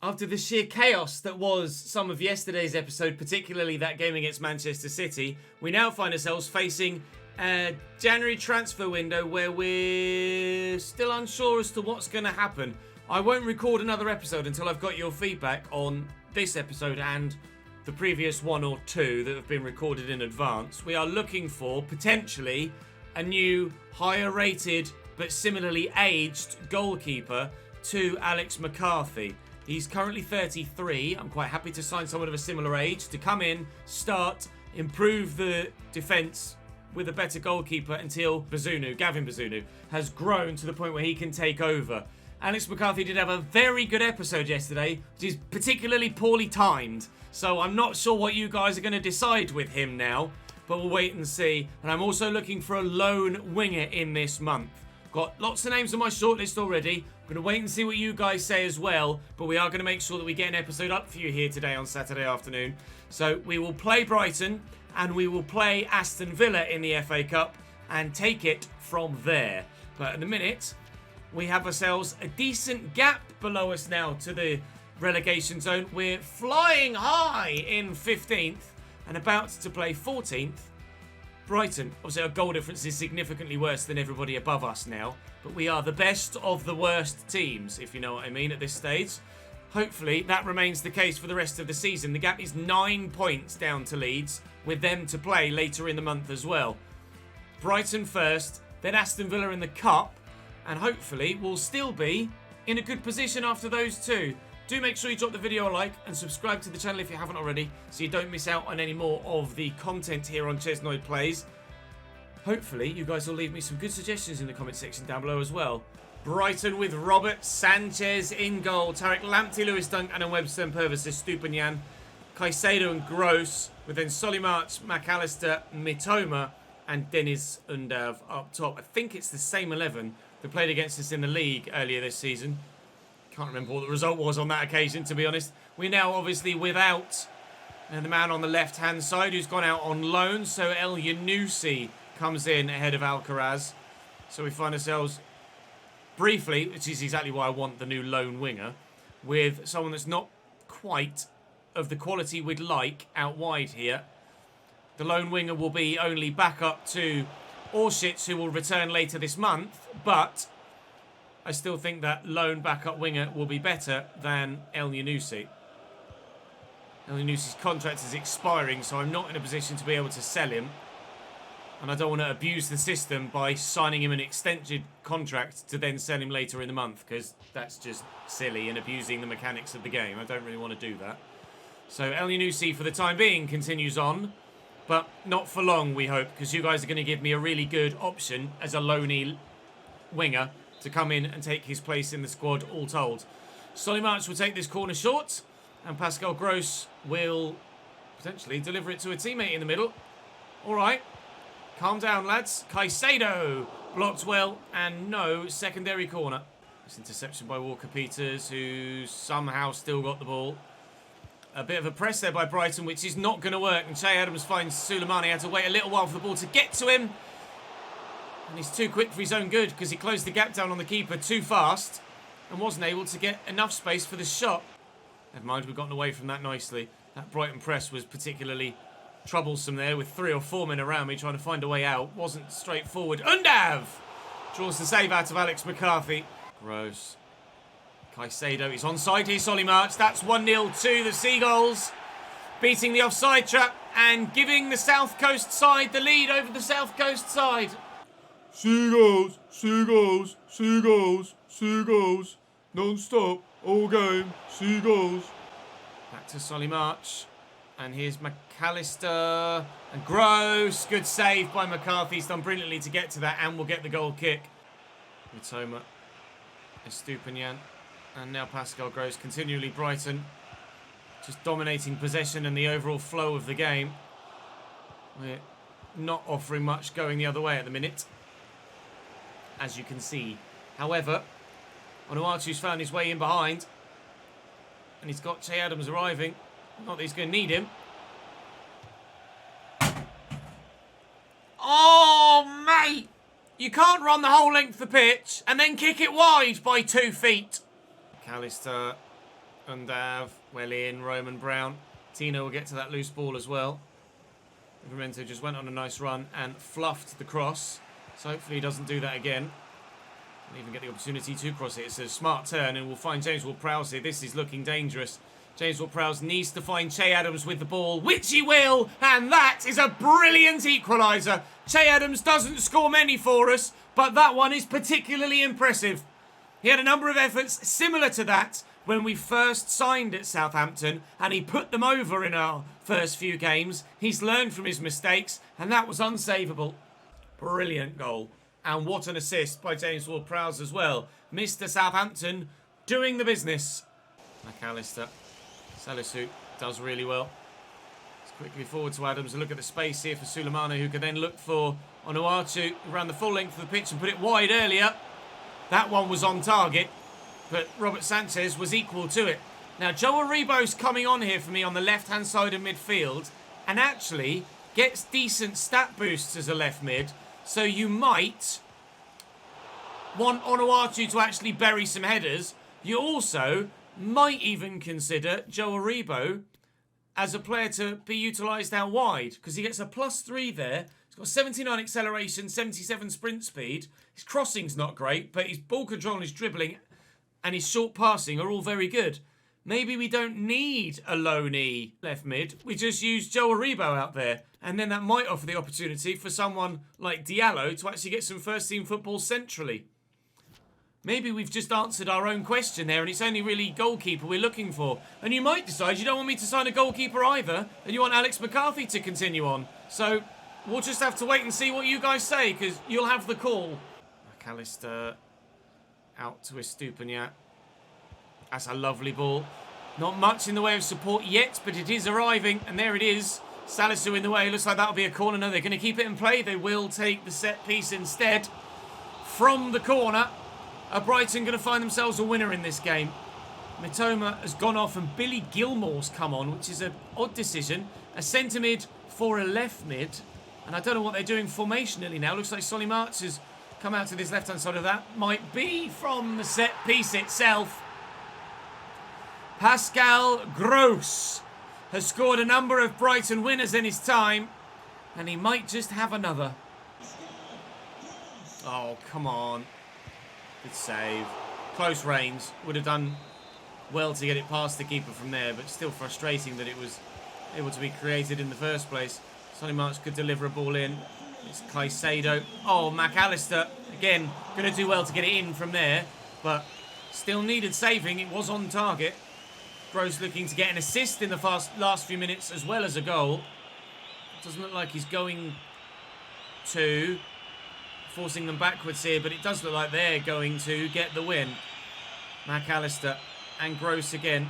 After the sheer chaos that was some of yesterday's episode, particularly that game against Manchester City, we now find ourselves facing a January transfer window where we're still unsure as to what's going to happen. I won't record another episode until I've got your feedback on this episode and the previous one or two that have been recorded in advance. We are looking for, potentially, a new, higher rated, but similarly aged goalkeeper to Alex McCarthy. He's currently 33. I'm quite happy to sign someone of a similar age to come in, start, improve the defence with a better goalkeeper until Gavin Bazunu, has grown to the point where he can take over. Alex McCarthy did have a very good episode yesterday, which is particularly poorly timed. So I'm not sure what you guys are going to decide with him now, but we'll wait and see. And I'm also looking for a lone winger in this month. Got lots of names on my shortlist already. I'm going to wait and see what you guys say as well, but we are going to make sure that we get an episode up for you here today on Saturday afternoon. So we will play Brighton and we will play Aston Villa in the FA Cup and take it from there. But at the minute, we have ourselves a decent gap below us now to the relegation zone. We're flying high in 15th and about to play 14th. Brighton, obviously our goal difference is significantly worse than everybody above us now, but we are the best of the worst teams, if you know what I mean, at this stage. Hopefully that remains the case for the rest of the season. The gap is 9 points down to Leeds, with them to play later in the month as well. Brighton first, then Aston Villa in the Cup, and hopefully we'll still be in a good position after those two. Do make sure you drop the video a like and subscribe to the channel if you haven't already, so you don't miss out on any more of the content here on ChesnoidPlays. Hopefully you guys will leave me some good suggestions in the comment section down below as well. Brighton with Robert Sanchez in goal, Tarek Lamptey, Lewis Dunk, and Webster and Purvis, Estupiñán, Caicedo and Gross, with then Solimarch, McAllister, Mitoma, and Deniz Undav up top. I think it's the same 11 that played against us in the league earlier this season. Can't remember what the result was on that occasion, to be honest. We're now obviously without the man on the left-hand side who's gone out on loan. So El Yunusi comes in ahead of Alcaraz. So we find ourselves briefly, which is exactly why I want the new lone winger, with someone that's not quite of the quality we'd like out wide here. The lone winger will be only backup to Orsic, who will return later this month, but I still think that lone backup winger will be better than El Yunusi. El Yunusi's contract is expiring, so I'm not in a position to be able to sell him. And I don't want to abuse the system by signing him an extended contract to then sell him later in the month, because that's just silly and abusing the mechanics of the game. I don't really want to do that. So El Yunusi, for the time being, continues on, but not for long, we hope, because you guys are going to give me a really good option as a loney winger to come in and take his place in the squad, all told. Solimarch will take this corner short, and Pascal Gross will potentially deliver it to a teammate in the middle. All right, calm down, lads. Caicedo blocked well, and no secondary corner. This interception by Walker-Peters, who somehow still got the ball. A bit of a press there by Brighton, which is not going to work, and Che Adams finds Suleimani. Had to wait a little while for the ball to get to him. And he's too quick for his own good because he closed the gap down on the keeper too fast and wasn't able to get enough space for the shot. Never mind, we've gotten away from that nicely. That Brighton press was particularly troublesome there with 3 or 4 men around me trying to find a way out. Wasn't straightforward. Undav draws the save out of Alex McCarthy. Gross. Caicedo, he's onside here, Solimarch. That's 1-0 to the Seagulls. Beating the offside trap and giving the South Coast side the lead over the South Coast side. Seagulls, Seagulls, Seagulls, Seagulls, non-stop, all game, Seagulls. Back to Solimarch, and here's McAllister, and Gross, good save by McCarthy. He's done brilliantly to get to that, and will get the goal kick. Mitoma, Estupiñán, and now Pascal Gross. Continually Brighton, just dominating possession and the overall flow of the game. We're not offering much going the other way at the minute, as you can see. However, Onuachu's found his way in behind, and he's got Che Adams arriving. Not that he's going to need him. Oh, mate! You can't run the whole length of the pitch and then kick it wide by 2 feet. McAllister Undav, well in, Roman Brown. Tino will get to that loose ball as well. Livramento just went on a nice run and fluffed the cross. So hopefully he doesn't do that again. Didn't even get the opportunity to cross it. It's a smart turn and we'll find James Ward-Prowse here. This is looking dangerous. James Ward-Prowse needs to find Che Adams with the ball, which he will, and that is a brilliant equaliser. Che Adams doesn't score many for us, but that one is particularly impressive. He had a number of efforts similar to that when we first signed at Southampton, and he put them over in our first few games. He's learned from his mistakes, and that was unsavable. Brilliant goal. And what an assist by James Ward-Prowse as well. Mr. Southampton doing the business. McAllister. Salisu does really well. Let's quickly forward to Adams and look at the space here for Sulemana, who can then look for Onuachu, who ran the full length of the pitch and put it wide earlier. That one was on target, but Robert Sanchez was equal to it. Now, Joe Aribo's coming on here for me on the left-hand side of midfield and actually gets decent stat boosts as a left mid, so you might want Onuachu to actually bury some headers. You also might even consider Joe Aribo as a player to be utilised out wide, because he gets a +3 there. He's got 79 acceleration, 77 sprint speed. His crossing's not great, but his ball control and his dribbling and his short passing are all very good. Maybe we don't need a low knee left mid. We just use Joe Aribo out there, and then that might offer the opportunity for someone like Diallo to actually get some first-team football centrally. Maybe we've just answered our own question there, and it's only really goalkeeper we're looking for. And you might decide you don't want me to sign a goalkeeper either, and you want Alex McCarthy to continue on. So we'll just have to wait and see what you guys say, because you'll have the call. McAllister out to Estupinian. That's a lovely ball. Not much in the way of support yet, but it is arriving, and there it is. Salisu in the way. Looks like that'll be a corner. No, they're going to keep it in play. They will take the set piece instead. From the corner, are Brighton going to find themselves a winner in this game? Mitoma has gone off and Billy Gilmore's come on, which is an odd decision. A centre mid for a left mid. And I don't know what they're doing formationally now. Looks like Solly March has come out to this left-hand side of that. Might be from the set piece itself. Pascal Gross has scored a number of Brighton winners in his time. And he might just have another. Oh, come on. Good save. Close range. Would have done well to get it past the keeper from there, but still frustrating that it was able to be created in the first place. Sonny March could deliver a ball in. It's Caicedo. Oh, McAllister. Again, going to do well to get it in from there, but still needed saving. It was on target. Gross looking to get an assist in the last few minutes as well as a goal. Doesn't look like he's going to. Forcing them backwards here, but it does look like they're going to get the win. McAllister and Gross again.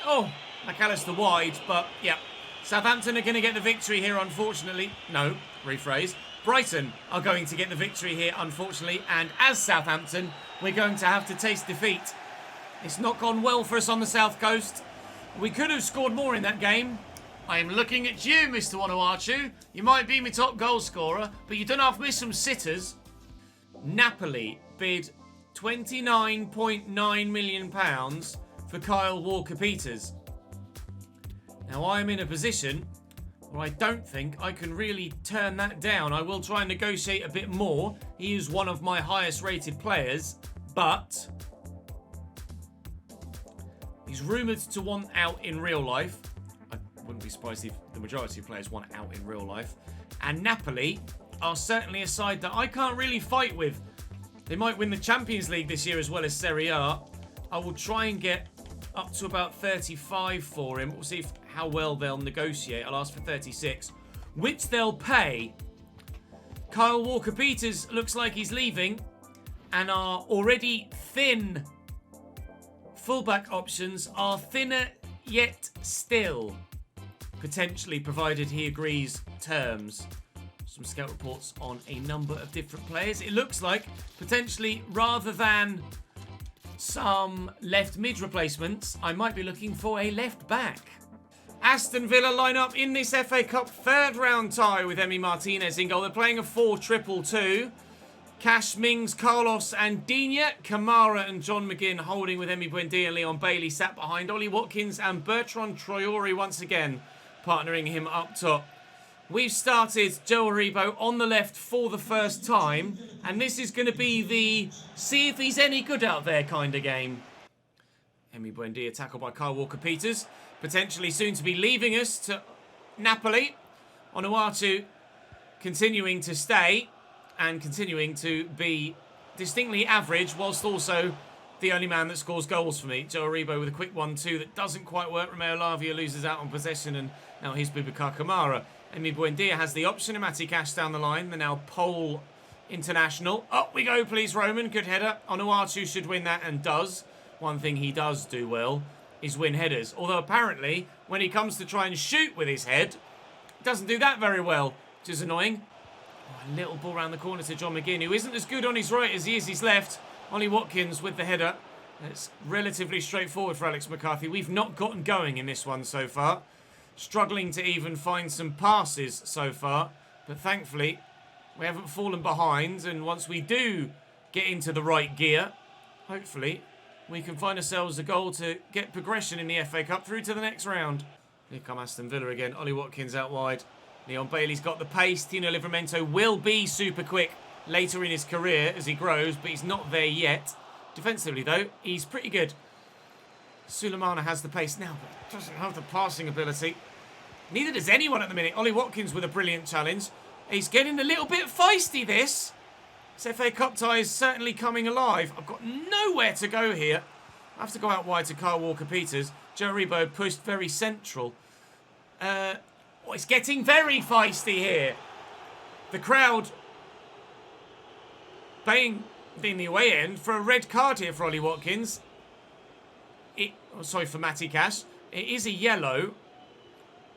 Oh, McAllister wide, but yeah. Southampton are going to get the victory here, unfortunately. No, rephrase. Brighton are going to get the victory here, unfortunately, and as Southampton, we're going to have to taste defeat. It's not gone well for us on the South Coast. We could have scored more in that game. I am looking at you, Mr. Onuachu. You might be my top goal scorer, but you don't have me some sitters. Napoli bid £29.9 million for Kyle Walker-Peters. Now, I'm in a position where I don't think I can really turn that down. I will try and negotiate a bit more. He is one of my highest rated players, but he's rumoured to want out in real life. Wouldn't be surprised if the majority of players want out in real life. And Napoli are certainly a side that I can't really fight with. They might win the Champions League this year as well as Serie A. I will try and get up to about 35 for him. We'll see how well they'll negotiate. I'll ask for 36, which they'll pay. Kyle Walker-Peters looks like he's leaving, and our already thin fullback options are thinner yet still. Potentially, provided he agrees terms. Some scout reports on a number of different players. It looks like, potentially, rather than some left mid replacements, I might be looking for a left back. Aston Villa line up in this FA Cup third round tie with Emi Martinez in goal. They're playing a 4-2-2. Cash, Mings, Carlos and Digne. Kamara and John McGinn holding with Emi Buendia and Leon Bailey sat behind. Ollie Watkins and Bertrand Traore once again partnering him up top. We've started Joe Aribo on the left for the first time, and this is going to be the see if he's any good out there kind of game. Emi Buendia tackled by Kyle Walker-Peters, potentially soon to be leaving us to Napoli. Onuatu continuing to stay and continuing to be distinctly average, whilst also the only man that scores goals for me. Joe Aribo with a quick 1-2 that doesn't quite work. Romeo Lavia loses out on possession, and now here's Boubacar Kamara. Emi Buendia has the option of Matty Cash down the line. They're now Pole international. Up we go, please, Roman. Good header. Onuatu should win that and does. One thing he does do well is win headers. Although apparently, when he comes to try and shoot with his head, doesn't do that very well, which is annoying. Oh, a little ball around the corner to John McGinn, who isn't as good on his right as he is his left. Ollie Watkins with the header. It's relatively straightforward for Alex McCarthy. We've not gotten going in this one so far. Struggling to even find some passes so far. But thankfully, we haven't fallen behind. And once we do get into the right gear, hopefully, we can find ourselves a goal to get progression in the FA Cup through to the next round. Here come Aston Villa again. Ollie Watkins out wide. Leon Bailey's got the pace. Tino Livramento will be super quick later in his career as he grows, but he's not there yet. Defensively, though, he's pretty good. Sulemana has the pace now, but doesn't have the passing ability. Neither does anyone at the minute. Ollie Watkins with a brilliant challenge. He's getting a little bit feisty, this. This FA Cup tie is certainly coming alive. I've got nowhere to go here. I have to go out wide to Kyle Walker-Peters. Joe Aribo pushed very central. It's getting very feisty here. The crowd baying in the away end for a red card here for Ollie Watkins. For Matty Cash. It is a yellow.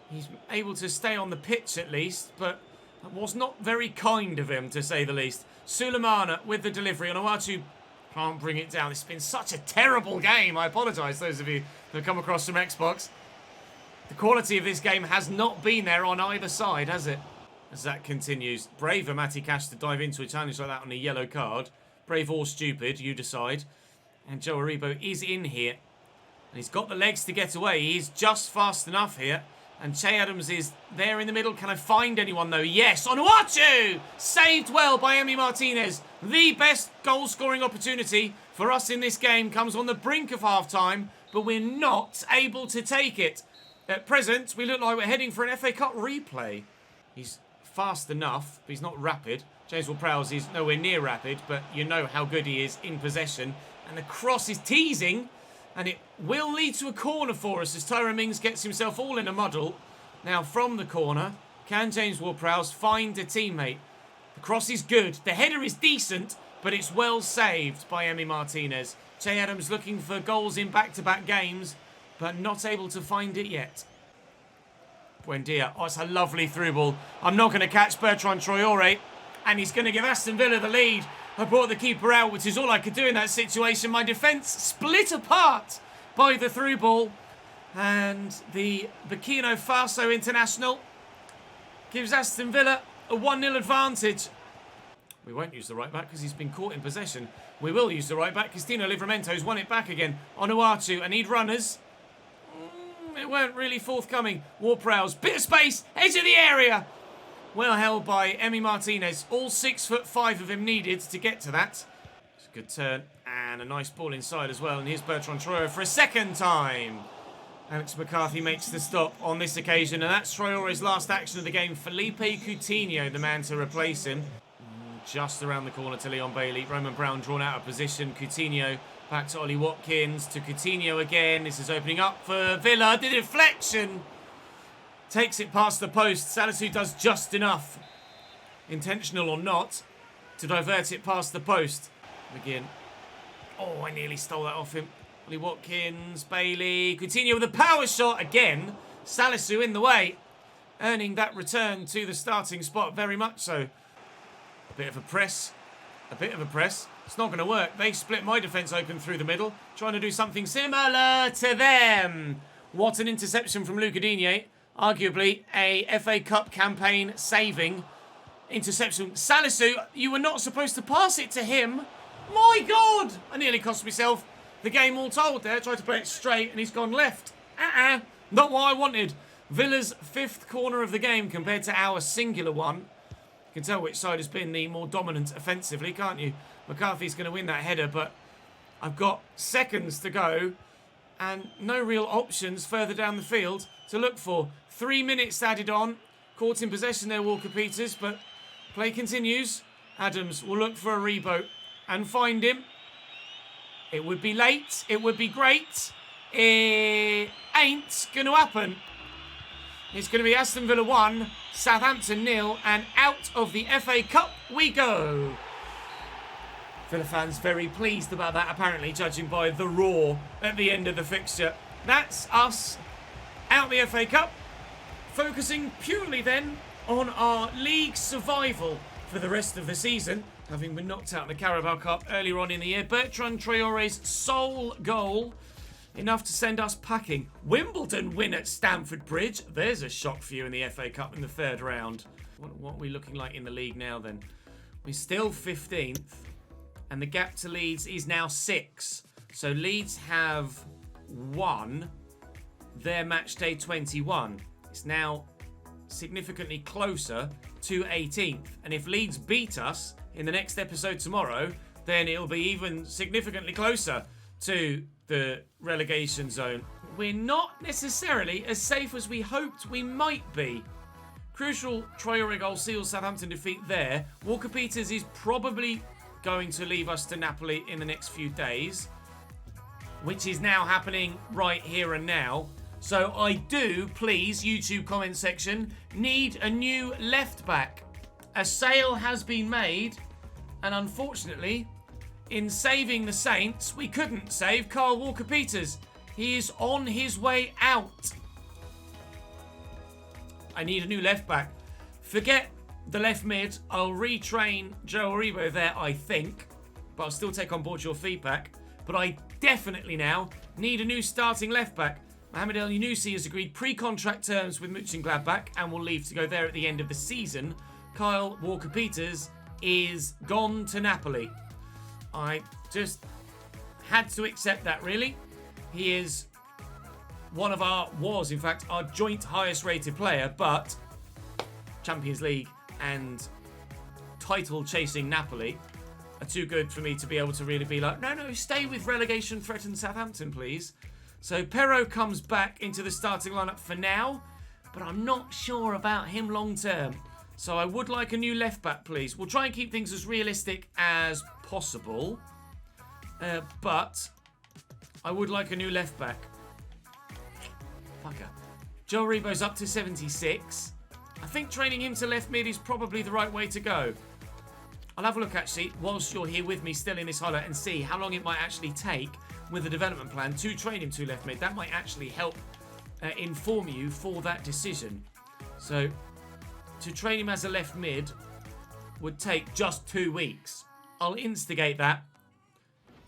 He's able to stay on the pitch at least, but that was not very kind of him, to say the least. Sulemana with the delivery. Onuatu can't bring it down. It's been such a terrible game. I apologise, those of you who have come across from Xbox. The quality of this game has not been there on either side, has it? As that continues. Brave of Matty Cash to dive into a challenge like that on a yellow card. Brave or stupid, you decide. And Joe Aribo is in here. And he's got the legs to get away. He's just fast enough here. And Che Adams is there in the middle. Can I find anyone, though? Yes, Onuatu! Saved well by Emi Martinez. The best goal-scoring opportunity for us in this game comes on the brink of half-time, but we're not able to take it. At present, we look like we're heading for an FA Cup replay. He's fast enough, but he's not rapid. James Ward-Prowse is nowhere near rapid, but you know how good he is in possession. And the cross is teasing, and it will lead to a corner for us as Tyrone Mings gets himself all in a muddle. Now, from the corner, can James Ward-Prowse find a teammate? The cross is good. The header is decent, but it's well saved by Emi Martinez. Che Adams looking for goals in back-to-back games, but not able to find it yet. Buendia. Oh, it's a lovely through ball. I'm not going to catch Bertrand Traore, and he's going to give Aston Villa the lead. I brought the keeper out, which is all I could do in that situation. My defence split apart by the through ball. And the Burkina Faso international gives Aston Villa a 1-0 advantage. We won't use the right back because he's been caught in possession. We will use the right back because Tino Livramento's won it back again. Onuatu, I need runners. It weren't really forthcoming. Ward-Prowse, bit of space, edge of the area. Well held by Emi Martinez. All 6'5" of him needed to get to that. It's a good turn and a nice ball inside as well. And here's Bertrand Traore for a second time. Alex McCarthy makes the stop on this occasion, and that's Traore's last action of the game. Felipe Coutinho, the man to replace him. Just around the corner to Leon Bailey. Roman Brown drawn out of position. Coutinho back to Ollie Watkins, to Coutinho again. This is opening up for Villa. The deflection takes it past the post. Salisu does just enough, intentional or not, to divert it past the post. McGinn. Oh, I nearly stole that off him. Ollie Watkins, Bailey, Coutinho with a power shot again. Salisu in the way, earning that return to the starting spot, very much so. A bit of a press. It's not going to work. They split my defence open through the middle, trying to do something similar to them. What an interception from Luca Digne. Arguably a FA Cup campaign saving interception. Salisu, you were not supposed to pass it to him. My God! I nearly cost myself the game all told there. Tried to play it straight and he's gone left. Not what I wanted. Villa's 5th corner of the game compared to our singular one. You can tell which side has been the more dominant offensively, can't you? McCarthy's going to win that header, but I've got seconds to go and no real options further down the field to look for. 3 minutes added on. Caught in possession there, Walker-Peters, but play continues. Adams will look for a Rebo and find him. It would be late. It would be great. It ain't going to happen. It's going to be Aston Villa 1, Southampton 0, and out of the FA Cup we go. Villa fans very pleased about that, apparently, judging by the roar at the end of the fixture. That's us out the FA Cup, focusing purely then on our league survival for the rest of the season, having been knocked out in the Carabao Cup earlier on in the year. Bertrand Traore's sole goal, enough to send us packing. Wimbledon win at Stamford Bridge. There's a shock for you in the FA Cup in the 3rd round. What are we looking like in the league now then? We're still 15th, and the gap to Leeds is now 6. So Leeds have won their match day 21. It's now significantly closer to 18th. And if Leeds beat us in the next episode tomorrow, then it'll be even significantly closer to the relegation zone. We're not necessarily as safe as we hoped we might be. Crucial Traore goal seals Southampton defeat there. Walker-Peters is probably going to leave us to Napoli in the next few days, which is now happening right here and now. So I do, please, YouTube comment section, need a new left back. A sale has been made, and unfortunately, in saving the Saints, we couldn't save Kyle Walker-Peters. He is on his way out. I need a new left back. Forget the left mid. I'll retrain Joe Aribo there, I think. But I'll still take on board your feedback. But I definitely now need a new starting left back. Mohamed El Yunusi has agreed pre-contract terms with Mönchengladbach and will leave to go there at the end of the season. Kyle Walker-Peters is gone to Napoli. I just had to accept that, really. He is was in fact our joint highest rated player, but Champions League and title chasing Napoli are too good for me to be able to really be like, no, stay with relegation threatened Southampton, please. So Perro comes back into the starting lineup for now, but I'm not sure about him long term. So I would like a new left back, please. We'll try and keep things as realistic as possible, but I would like a new left back. Fucker. Joe Aribo's up to 76. I think training him to left mid is probably the right way to go. I'll have a look actually whilst you're here with me still in this highlight and see how long it might actually take with the development plan to train him to left mid. That might actually help inform you for that decision. So to train him as a left mid would take just 2 weeks. I'll instigate that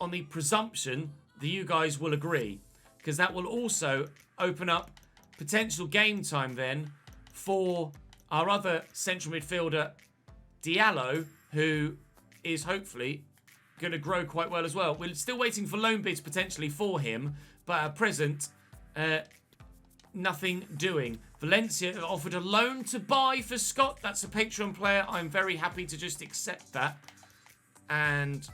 on the presumption that you guys will agree, because that will also open up potential game time then for our other central midfielder, Diallo, who is hopefully going to grow quite well as well. We're still waiting for loan bids potentially for him, but at present, nothing doing. Valencia have offered a loan to buy for Scott. That's a Patreon player. I'm very happy to just accept that. And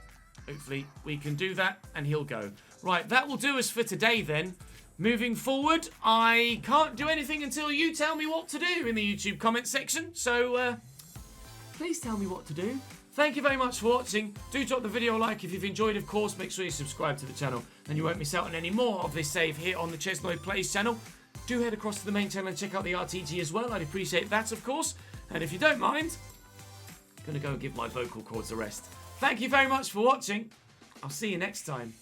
hopefully we can do that and he'll go. Right, that will do us for today then. Moving forward, I can't do anything until you tell me what to do in the YouTube comment section. So, please tell me what to do. Thank you very much for watching. Do drop the video a like if you've enjoyed, of course. Make sure you subscribe to the channel and you won't miss out on any more of this save here on the ChesnoidPlays channel. Do head across to the main channel and check out the RTG as well. I'd appreciate that, of course. And if you don't mind, I'm going to go and give my vocal cords a rest. Thank you very much for watching. I'll see you next time.